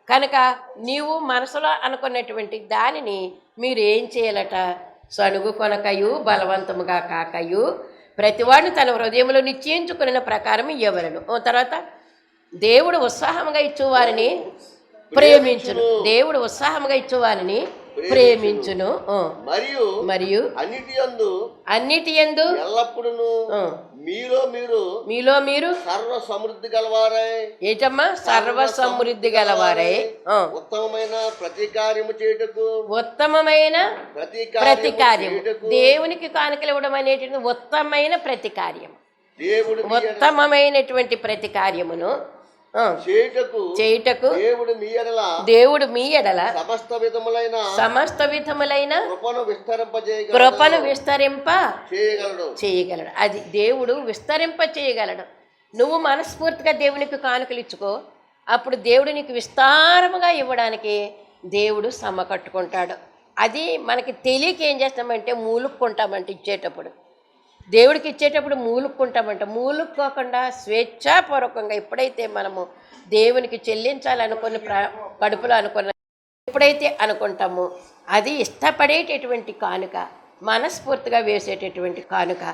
కనుక నీవు మనసులో అనుకున్నటువంటి దానిని మీరు ఏం చేయాలట? సనుగు కొనకయు బలవంతముగా కాకయు ప్రతివాడిని తన హృదయంలో నిశ్చయించుకున్న ప్రకారం ఇవ్వవలను. తర్వాత దేవుడు ఉత్సాహంగా ఇచ్చేవారిని ప్రేమించును. దేవుడు ఉత్సాహంగా ఇచ్చేవారిని ప్రేమించును. మరియు మరియు అన్నిటి యందు ఎల్లప్పుడూ మీలో మీరు సర్వ సమృద్ధి గలవారై, ఏటమ్మా? సర్వ సమృద్ధి గలవారై ఉత్తమమైన ప్రతి కార్యము చేయుటకు, ఉత్తమమైన ప్రతి కార్యము. దేవునికి కానుకలు ఇవ్వడం అనేటువంటి ఉత్తమమైన ప్రతి కార్యం, ఉత్తమమైనటువంటి ప్రతి కార్యమును చేయుటకు దేవుడు మీ ఎడల సమస్త విధములైన కృపను విస్తరింప చేయగలడు. అది దేవుడు విస్తరింప చేయగలడు. నువ్వు మనస్ఫూర్తిగా దేవునికి కానుకలు ఇచ్చుకో, అప్పుడు దేవుడు నీకు విస్తారముగా ఇవ్వడానికి దేవుడు సమకట్టుకుంటాడు. అది మనకి తెలియక ఏం చేస్తామంటే మూలుక్కుంటామంటే ఇచ్చేటప్పుడు, దేవుడికి ఇచ్చేటప్పుడు మూలుక్కోకుండా స్వేచ్ఛాపూర్వకంగా ఎప్పుడైతే మనము దేవునికి చెల్లించాలనుకుని కడుపులో ఎప్పుడైతే అనుకుంటామో అది ఇష్టపడేటటువంటి కానుక, మనస్ఫూర్తిగా వేసేటటువంటి కానుక.